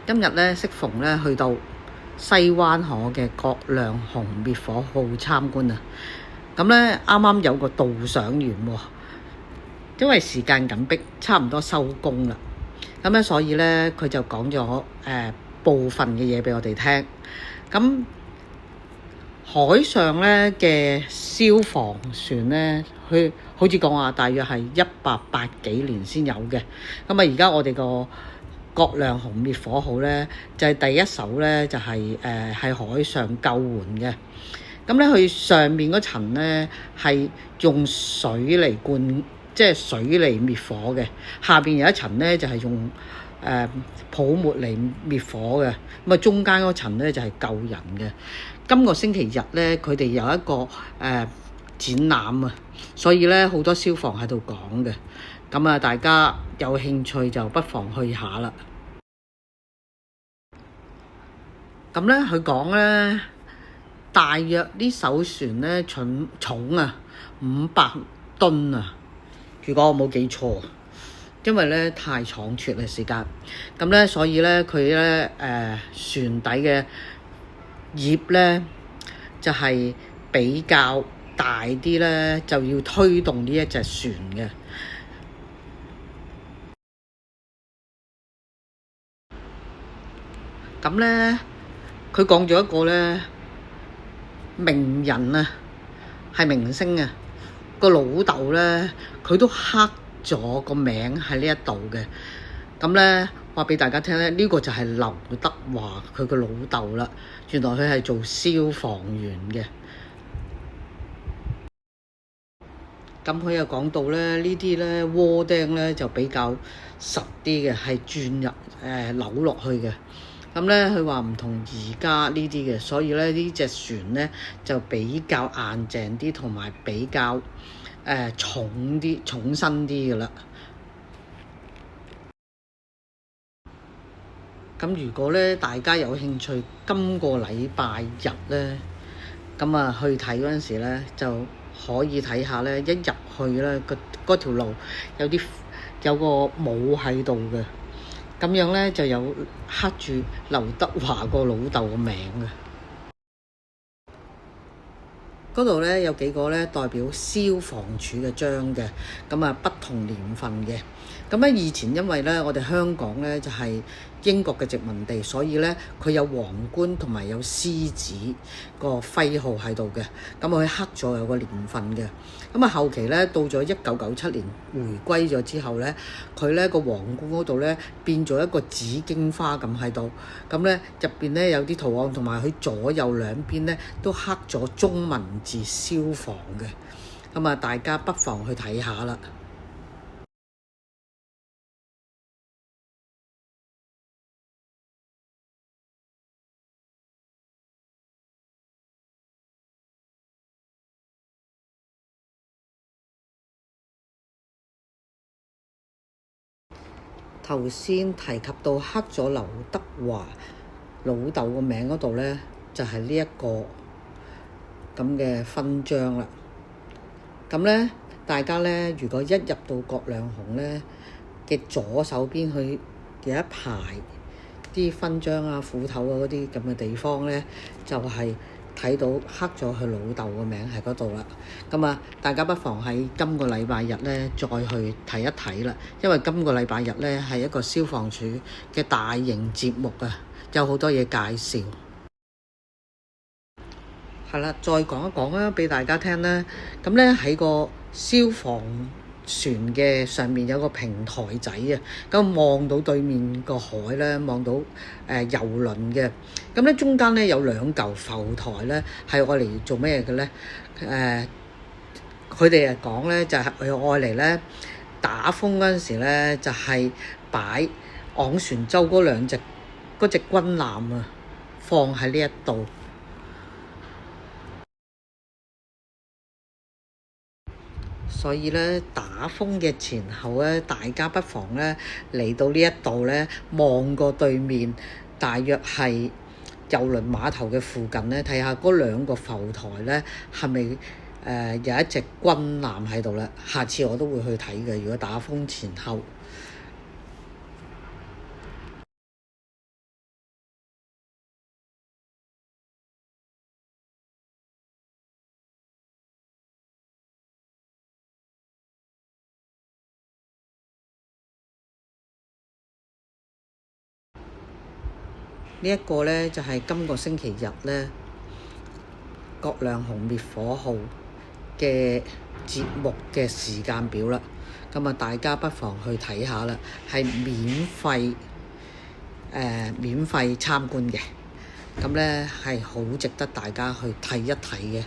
今日咧適逢咧去到西灣河嘅葛量洪滅火號參觀啊，咁咧啱啱有個導賞完喎，因為時間緊迫，差唔多收工啦，咁咧所以咧佢就講咗部分嘅嘢俾我哋聽。咁海上咧嘅消防船咧，佢好似講話大約係180幾年先有嘅。咁啊，而家我哋個葛量洪滅火號咧，就係第一艘咧，就係喺海上救援嘅。咁咧，佢上面嗰層咧係用水嚟灌，即係水嚟滅火嘅。下邊有一層咧就係用泡沫嚟滅火嘅。咁啊，中間嗰層咧就係救人嘅。今個星期日咧，佢哋有一個展覽啊，所以咧好多消防喺度講嘅。咁啊，大家有興趣就不妨去下啦。咁咧，佢講咧，大約呢艘船咧重啊500噸啊，如果我冇記錯，因為咧太倉促啦時間。咁咧，所以咧佢咧船底嘅葉咧就係比較大啲咧，就要推動呢一隻船嘅。咁咧，佢講咗一個咧名人啊，係明星啊，個老豆咧，佢都刻咗個名喺呢一度嘅。咁咧話俾大家聽咧，呢個就係劉德華佢個老豆啦。原來佢係做消防員嘅。咁佢又講到咧，呢啲咧窩釘咧就比較實啲嘅，係轉入扭落去嘅。咁咧佢話唔同而家呢啲嘅，所以咧呢隻船咧就比較硬淨啲，同埋比較重啲、重身啲嘅啦。咁如果咧大家有興趣，今個禮拜日咧，咁啊去睇嗰陣時咧，就可以睇下咧，一入去咧嗰條路有個帽喺度嘅，咁樣咧就有刻住劉德華個老豆個名嘅。嗰度咧有幾個咧代表消防處嘅章嘅，咁啊不同年份嘅。咁咧以前因為咧我哋香港咧就係英國嘅殖民地，所以咧佢有皇冠同埋有獅子個徽號喺度嘅。咁佢刻咗有個年份嘅。咁啊後期咧到咗1997年回歸咗之後咧，佢咧個皇冠嗰度咧變咗一個紫荊花咁喺度。咁咧入邊咧有啲圖案，同埋佢左右兩邊咧都刻咗中文字消防嘅。咁啊大家不妨去睇下啦。頭先提及到刻咗劉德華老豆個名嗰度咧，就係呢一個咁嘅勳章啦。咁咧，大家咧，如果一入到葛量洪咧嘅左手邊，佢有一排啲勳章啊、斧頭啊嗰啲咁嘅地方咧，就係睇到刻咗佢老豆個名喺嗰度啦。咁啊，大家不妨喺今個禮拜日咧再去睇一睇啦，因為今個禮拜日咧係一個消防處嘅大型節目啊，有好多嘢介紹。係啦，再講一講啦，俾大家聽啦。咁咧喺個消防船嘅上面有個平台仔啊，咁望到對面個海咧，望到郵輪嘅。咁咧中間咧有兩嚿浮台咧，係愛嚟做咩嘅咧？佢哋講咧就係愛嚟咧打風嗰陣時咧，就係擺昂船洲嗰隻軍艦啊，放喺呢一度。所以咧，打風嘅前後咧，大家不妨咧嚟到呢一度咧，望過對面，大約係郵輪碼頭嘅附近咧，睇下嗰兩個浮台咧，係咪有一隻軍艦喺度咧？下次我都會去睇嘅，如果打風前後。呢一個呢，就係今個星期日呢，葛量洪滅火號嘅節目嘅時間表啦。咁啊，大家不妨去睇下啦，係免費參觀嘅。咁呢係好值得大家去睇一睇嘅。